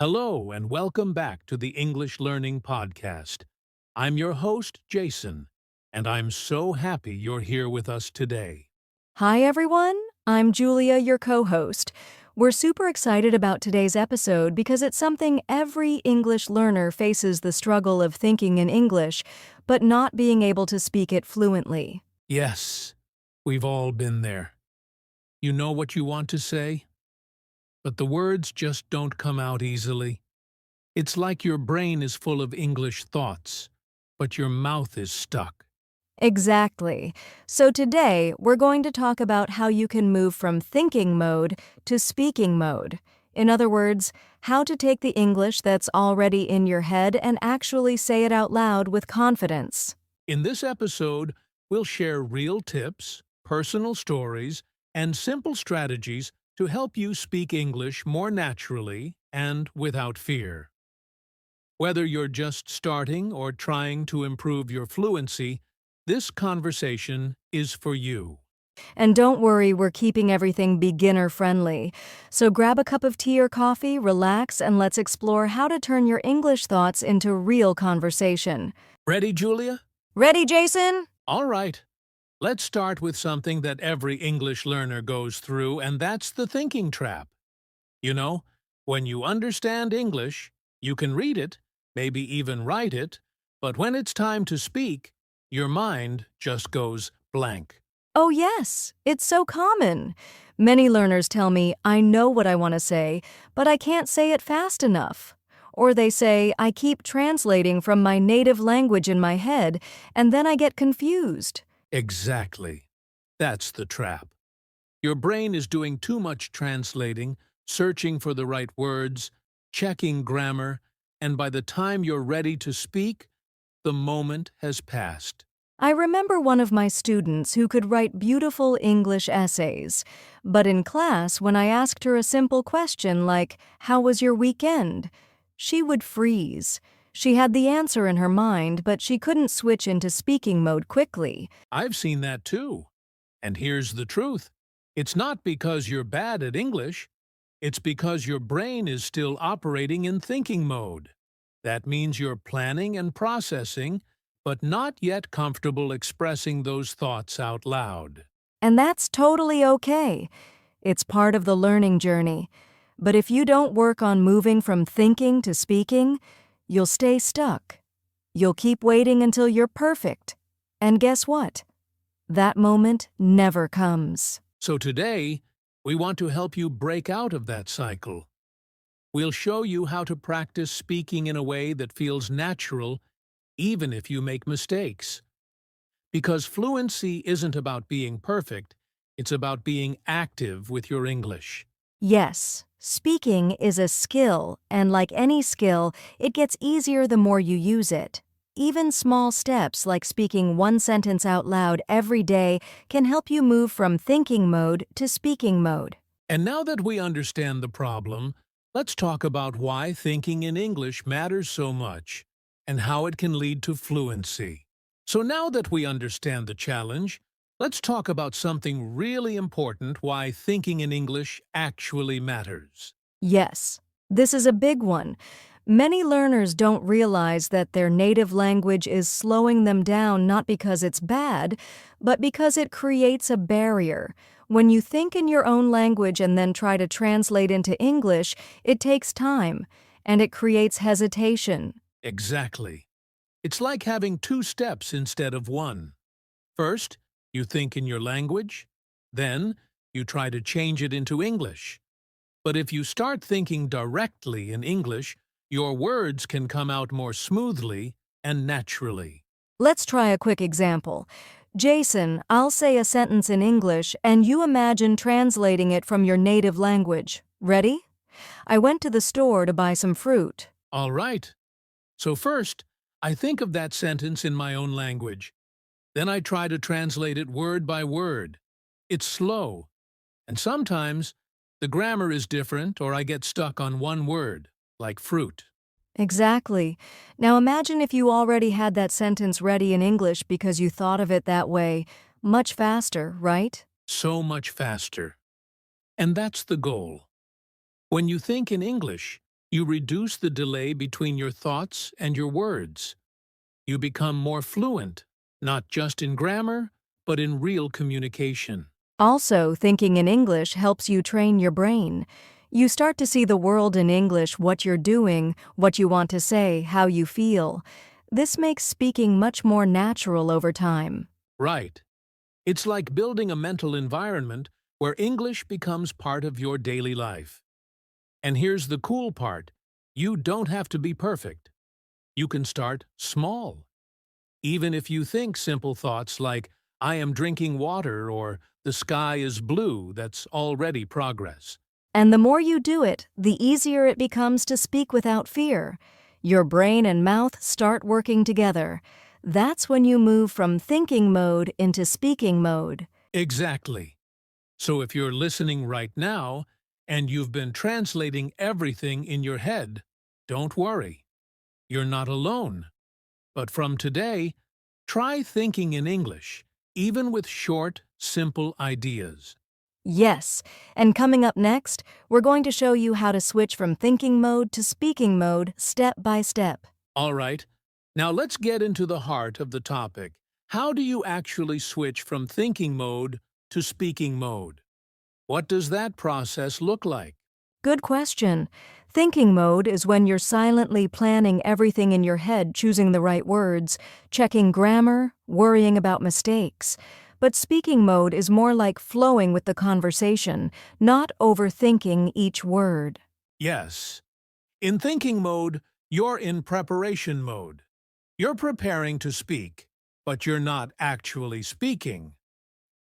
Hello, and welcome back to the English Learning Podcast. I'm your host, Jason, and I'm so happy you're here with us today. Hi, everyone. I'm Julia, your co-host. We're super excited about today's episode because it's something every English learner faces the struggle of thinking in English, but not being able to speak it fluently. Yes, we've all been there. You know what you want to say, but the words just don't come out easily. It's like your brain is full of English thoughts, but your mouth is stuck. Exactly. So today, we're going to talk about how you can move from thinking mode to speaking mode. In other words, how to take the English that's already in your head and actually say it out loud with confidence. In this episode, we'll share real tips, personal stories, and simple strategies to help you speak English more naturally and without fear. Whether you're just starting or trying to improve your fluency, this conversation is for you. And don't worry, we're keeping everything beginner-friendly. So grab a cup of tea or coffee, relax, and let's explore how to turn your English thoughts into real conversation. Ready, Julia? Ready, Jason? All right. Let's start with something that every English learner goes through, and that's the thinking trap. You know, when you understand English, you can read it, maybe even write it, but when it's time to speak, your mind just goes blank. Oh yes, it's so common. Many learners tell me, I know what I want to say, but I can't say it fast enough. Or they say, I keep translating from my native language in my head, and then I get confused. Exactly. That's the trap. Your brain is doing too much translating, searching for the right words, checking grammar, and by the time you're ready to speak, the moment has passed. I remember one of my students who could write beautiful English essays, but in class, when I asked her a simple question like, "How was your weekend?" she would freeze. She had the answer in her mind, but she couldn't switch into speaking mode quickly. I've seen that too. And here's the truth. It's not because you're bad at English. It's because your brain is still operating in thinking mode. That means you're planning and processing, but not yet comfortable expressing those thoughts out loud. And that's totally okay. It's part of the learning journey. But if you don't work on moving from thinking to speaking, you'll stay stuck. You'll keep waiting until you're perfect. And guess what? That moment never comes. So today, we want to help you break out of that cycle. We'll show you how to practice speaking in a way that feels natural, even if you make mistakes. Because fluency isn't about being perfect, it's about being active with your English. Yes, speaking is a skill, and like any skill, it gets easier the more you use it. Even small steps like speaking one sentence out loud every day can help you move from thinking mode to speaking mode. And now that we understand the problem, let's talk about why thinking in English matters so much and how it can lead to fluency. So now that we understand the challenge, let's talk about something really important: why thinking in English actually matters. Yes, this is a big one. Many learners don't realize that their native language is slowing them down not because it's bad, but because it creates a barrier. When you think in your own language and then try to translate into English, it takes time, and it creates hesitation. Exactly. It's like having two steps instead of one. First, you think in your language. Then, you try to change it into English. But if you start thinking directly in English, your words can come out more smoothly and naturally. Let's try a quick example. Jason, I'll say a sentence in English, and you imagine translating it from your native language. Ready? I went to the store to buy some fruit. All right. So first, I think of that sentence in my own language. Then I try to translate it word by word. It's slow, and sometimes the grammar is different or I get stuck on one word, like fruit. Exactly. Now imagine if you already had that sentence ready in English because you thought of it that way. Much faster, right? So much faster. And that's the goal. When you think in English, You reduce the delay between your thoughts and your words. You become more fluent, not just in grammar, but in real communication. Also, thinking in English helps you train your brain. You start to see the world in English, what you're doing, what you want to say, how you feel. This makes speaking much more natural over time. Right. It's like building a mental environment where English becomes part of your daily life. And here's the cool part. You don't have to be perfect. You can start small. Even if you think simple thoughts like, I am drinking water or the sky is blue, that's already progress. And the more you do it, the easier it becomes to speak without fear. Your brain and mouth start working together. That's when you move from thinking mode into speaking mode. Exactly. So if you're listening right now and you've been translating everything in your head, don't worry. You're not alone. But from today, try thinking in English, even with short, simple ideas. Yes, and coming up next, we're going to show you how to switch from thinking mode to speaking mode step by step. All right, now let's get into the heart of the topic. How do you actually switch from thinking mode to speaking mode? What does that process look like? Good question. Thinking mode is when you're silently planning everything in your head, choosing the right words, checking grammar, worrying about mistakes. But speaking mode is more like flowing with the conversation, not overthinking each word. Yes. In thinking mode, you're in preparation mode. You're preparing to speak, but you're not actually speaking.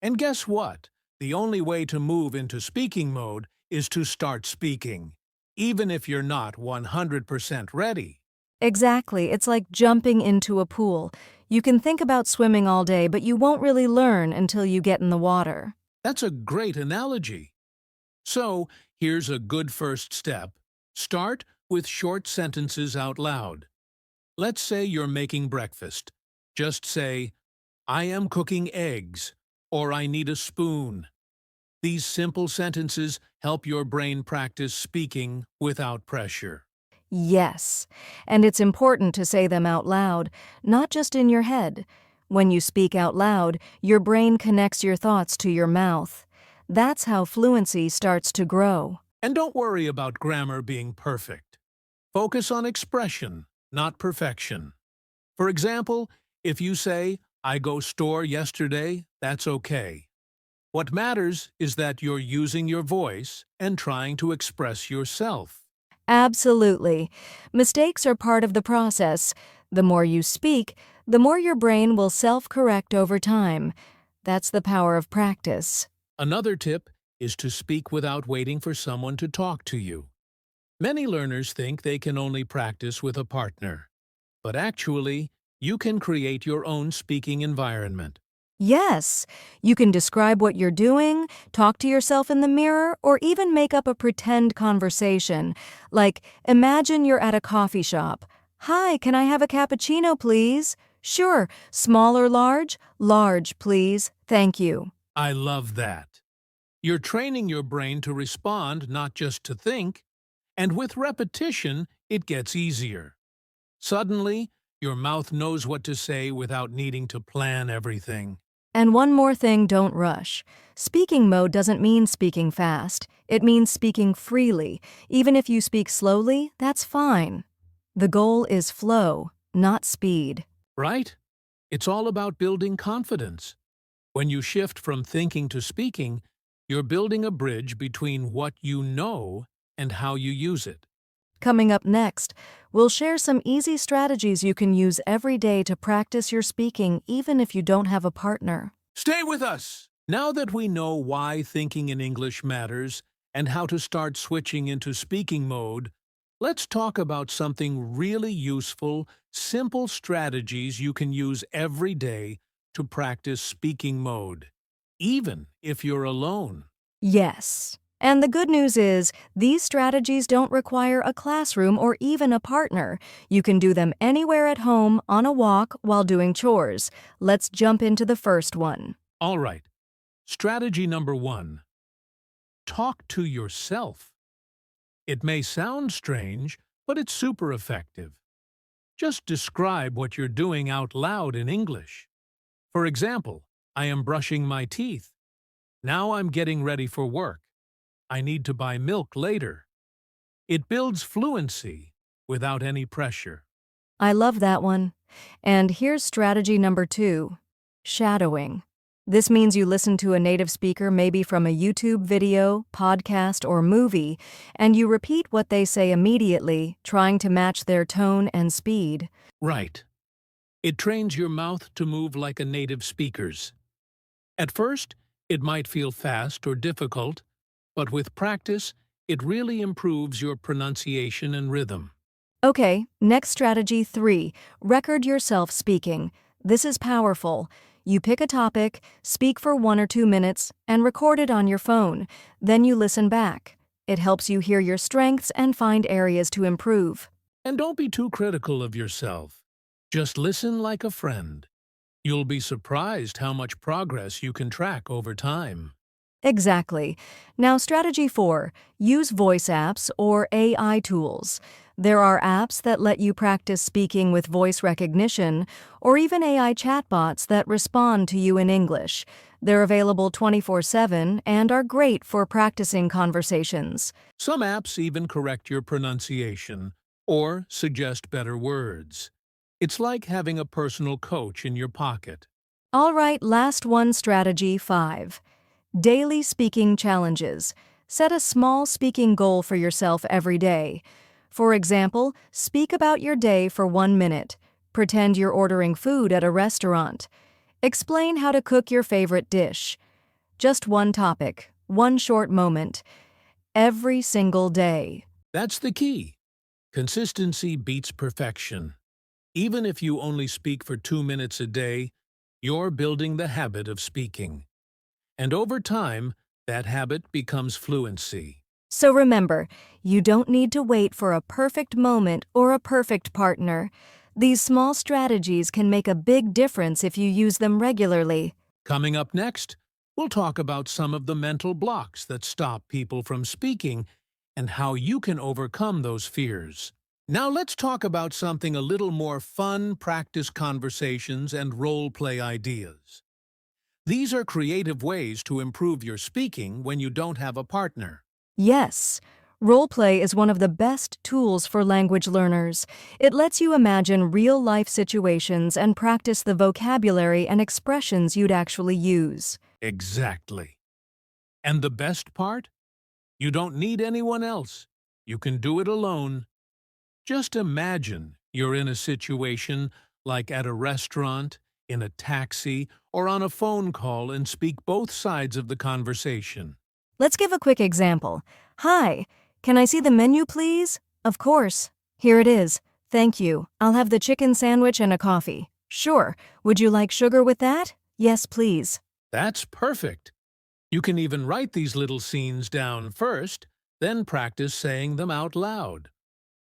And guess what? The only way to move into speaking mode is to start speaking, even if you're not 100% ready. Exactly, it's like jumping into a pool. You can think about swimming all day, but you won't really learn until you get in the water. That's a great analogy. So, here's a good first step. Start with short sentences out loud. Let's say you're making breakfast. Just say, I am cooking eggs, or I need a spoon. These simple sentences help your brain practice speaking without pressure. Yes, and it's important to say them out loud, not just in your head. When you speak out loud, your brain connects your thoughts to your mouth. That's how fluency starts to grow. And don't worry about grammar being perfect. Focus on expression, not perfection. For example, if you say, I go store yesterday, that's okay. What matters is that you're using your voice and trying to express yourself. Absolutely. Mistakes are part of the process. The more you speak, the more your brain will self-correct over time. That's the power of practice. Another tip is to speak without waiting for someone to talk to you. Many learners think they can only practice with a partner, but actually, you can create your own speaking environment. Yes, you can describe what you're doing, talk to yourself in the mirror, or even make up a pretend conversation. Like, imagine you're at a coffee shop. Hi, can I have a cappuccino, please? Sure. Small or large? Large, please. Thank you. I love that. You're training your brain to respond, not just to think, and with repetition, it gets easier. Suddenly, your mouth knows what to say without needing to plan everything. And one more thing, don't rush. Speaking mode doesn't mean speaking fast. It means speaking freely. Even if you speak slowly, that's fine. The goal is flow, not speed. Right? It's all about building confidence. When you shift from thinking to speaking, you're building a bridge between what you know and how you use it. Coming up next, we'll share some easy strategies you can use every day to practice your speaking even if you don't have a partner. Stay with us! Now that we know why thinking in English matters and how to start switching into speaking mode, let's talk about something really useful, simple strategies you can use every day to practice speaking mode, even if you're alone. Yes. And the good news is, these strategies don't require a classroom or even a partner. You can do them anywhere at home, on a walk, while doing chores. Let's jump into the first one. All right. Strategy number 1. Talk to yourself. It may sound strange, but it's super effective. Just describe what you're doing out loud in English. For example, I am brushing my teeth. Now I'm getting ready for work. I need to buy milk later. It builds fluency without any pressure. I love that one. And here's strategy number 2, shadowing. This means you listen to a native speaker, maybe from a YouTube video, podcast, or movie, and you repeat what they say immediately, trying to match their tone and speed. Right. It trains your mouth to move like a native speaker's. At first, it might feel fast or difficult, but with practice, it really improves your pronunciation and rhythm. Okay, next strategy 3, record yourself speaking. This is powerful. You pick a topic, speak for 1 or 2 minutes, and record it on your phone. Then you listen back. It helps you hear your strengths and find areas to improve. And don't be too critical of yourself. Just listen like a friend. You'll be surprised how much progress you can track over time. Exactly. Now, strategy 4, use voice apps or AI tools. There are apps that let you practice speaking with voice recognition, or even AI chatbots that respond to you in English. They're available 24/7 and are great for practicing conversations. Some apps even correct your pronunciation or suggest better words. It's like having a personal coach in your pocket. All right, last one, strategy 5. Daily speaking challenges. Set a small speaking goal for yourself every day. For example, speak about your day for 1 minute. Pretend you're ordering food at a restaurant. Explain how to cook your favorite dish. Just one topic, one short moment, every single day. That's the key. Consistency beats perfection. Even if you only speak for 2 minutes a day, you're building the habit of speaking. And over time, that habit becomes fluency. So remember, you don't need to wait for a perfect moment or a perfect partner. These small strategies can make a big difference if you use them regularly. Coming up next, we'll talk about some of the mental blocks that stop people from speaking and how you can overcome those fears. Now let's talk about something a little more fun, practice conversations and role-play ideas. These are creative ways to improve your speaking when you don't have a partner. Yes, role-play is one of the best tools for language learners. It lets you imagine real-life situations and practice the vocabulary and expressions you'd actually use. Exactly. And the best part? You don't need anyone else. You can do it alone. Just imagine you're in a situation like at a restaurant, in a taxi, or on a phone call and speak both sides of the conversation. Let's give a quick example. Hi, can I see the menu, please? Of course. Here it is. Thank you. I'll have the chicken sandwich and a coffee. Sure. Would you like sugar with that? Yes, please. That's perfect. You can even write these little scenes down first, then practice saying them out loud.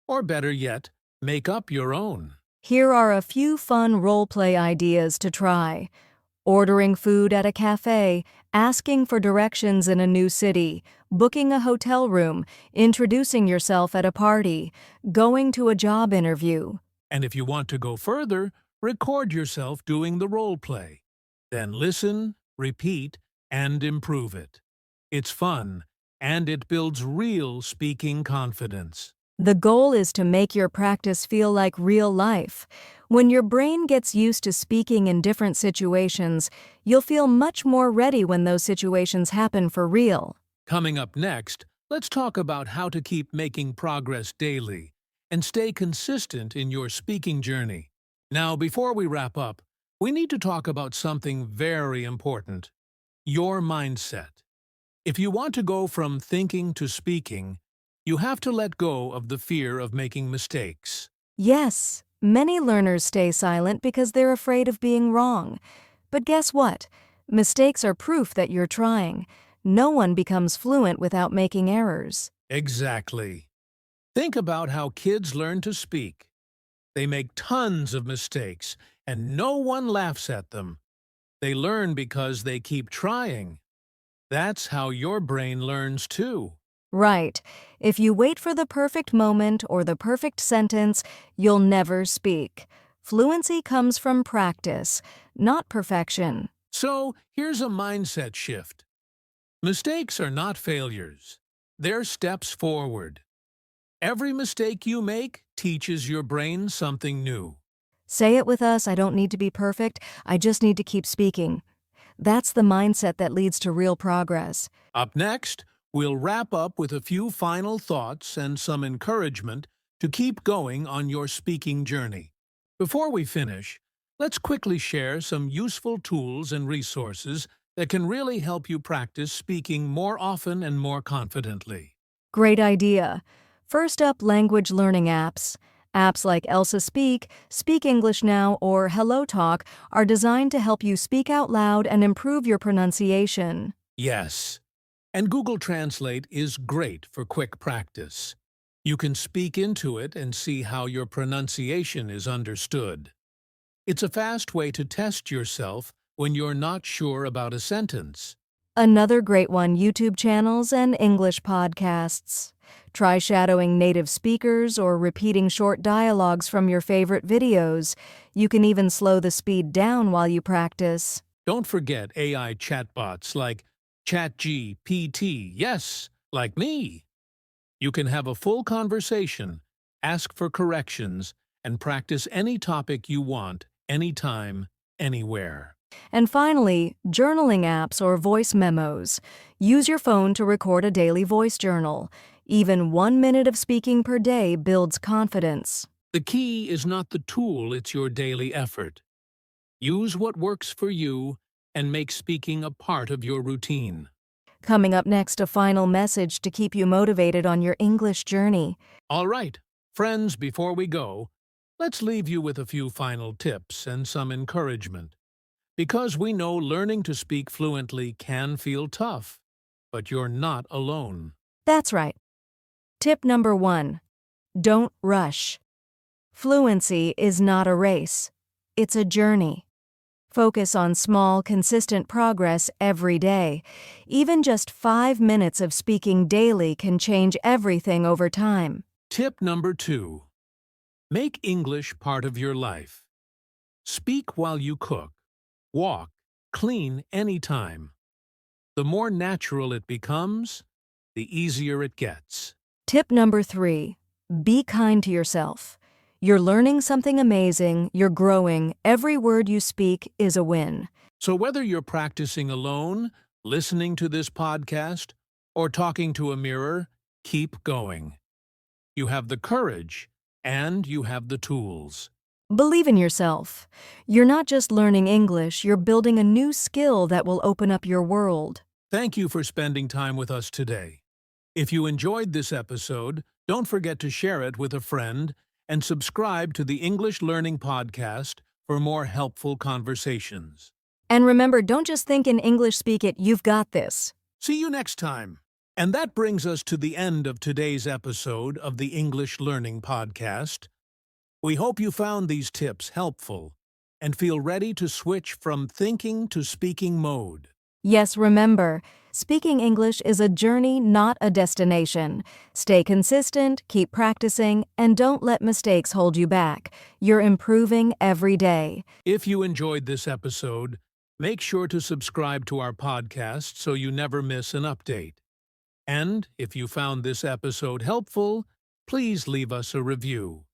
Or better yet, make up your own. Here are a few fun role-play ideas to try. Ordering food at a cafe, asking for directions in a new city, booking a hotel room, introducing yourself at a party, going to a job interview. And if you want to go further, record yourself doing the role play. Then listen, repeat, and improve it. It's fun, and it builds real speaking confidence. The goal is to make your practice feel like real life. When your brain gets used to speaking in different situations, you'll feel much more ready when those situations happen for real. Coming up next, let's talk about how to keep making progress daily and stay consistent in your speaking journey. Now, before we wrap up, we need to talk about something very important: your mindset. If you want to go from thinking to speaking, you have to let go of the fear of making mistakes. Yes, many learners stay silent because they're afraid of being wrong. But guess what? Mistakes are proof that you're trying. No one becomes fluent without making errors. Exactly. Think about how kids learn to speak. They make tons of mistakes, and no one laughs at them. They learn because they keep trying. That's how your brain learns too. Right. If you wait for the perfect moment or the perfect sentence, you'll never speak. Fluency comes from practice, not perfection. So, here's a mindset shift. Mistakes are not failures. They're steps forward. Every mistake you make teaches your brain something new. Say it with us, I don't need to be perfect, I just need to keep speaking. That's the mindset that leads to real progress. Up next, we'll wrap up with a few final thoughts and some encouragement to keep going on your speaking journey. Before we finish, let's quickly share some useful tools and resources that can really help you practice speaking more often and more confidently. Great idea. First up, language learning apps. Apps like Elsa Speak, Speak English Now, or Hello Talk are designed to help you speak out loud and improve your pronunciation. Yes, and Google Translate is great for quick practice. You can speak into it and see how your pronunciation is understood. It's a fast way to test yourself when you're not sure about a sentence. Another great one, YouTube channels and English podcasts. Try shadowing native speakers or repeating short dialogues from your favorite videos. You can even slow the speed down while you practice. Don't forget AI chatbots like ChatGPT, yes, like me. You can have a full conversation, ask for corrections, and practice any topic you want, anytime, anywhere. And finally, journaling apps or voice memos. Use your phone to record a daily voice journal. Even 1 minute of speaking per day builds confidence. The key is not the tool, it's your daily effort. Use what works for you and make speaking a part of your routine. Coming up next, a final message to keep you motivated on your English journey. All right, friends, before we go, let's leave you with a few final tips and some encouragement. Because we know learning to speak fluently can feel tough, but you're not alone. That's right. Tip number 1. Don't rush. Fluency is not a race. It's a journey. Focus on small, consistent progress every day. Even just 5 minutes of speaking daily can change everything over time. Tip number 2. Make English part of your life. Speak while you cook, walk, clean anytime. The more natural it becomes, the easier it gets. Tip number 3. Be kind to yourself. You're learning something amazing, you're growing, every word you speak is a win. So whether you're practicing alone, listening to this podcast, or talking to a mirror, keep going. You have the courage, and you have the tools. Believe in yourself. You're not just learning English, you're building a new skill that will open up your world. Thank you for spending time with us today. If you enjoyed this episode, don't forget to share it with a friend and subscribe to the English Learning Podcast for more helpful conversations. And remember, don't just think in English, speak it, you've got this. See you next time. And that brings us to the end of today's episode of the English Learning Podcast. We hope you found these tips helpful and feel ready to switch from thinking to speaking mode. Yes, remember, speaking English is a journey, not a destination. Stay consistent, keep practicing, and don't let mistakes hold you back. You're improving every day. If you enjoyed this episode, make sure to subscribe to our podcast so you never miss an update. And if you found this episode helpful, please leave us a review.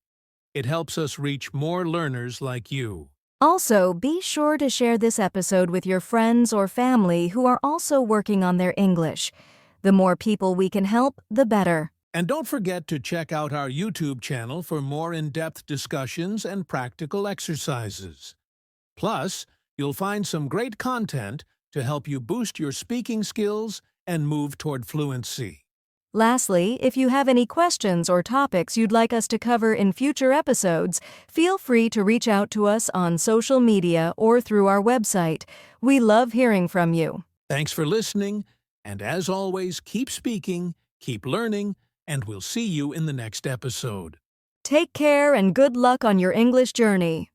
It helps us reach more learners like you. Also, be sure to share this episode with your friends or family who are also working on their English. The more people we can help, the better. And don't forget to check out our YouTube channel for more in-depth discussions and practical exercises. Plus, you'll find some great content to help you boost your speaking skills and move toward fluency. Lastly, if you have any questions or topics you'd like us to cover in future episodes, feel free to reach out to us on social media or through our website. We love hearing from you. Thanks for listening, and as always, keep speaking, keep learning, and we'll see you in the next episode. Take care and good luck on your English journey.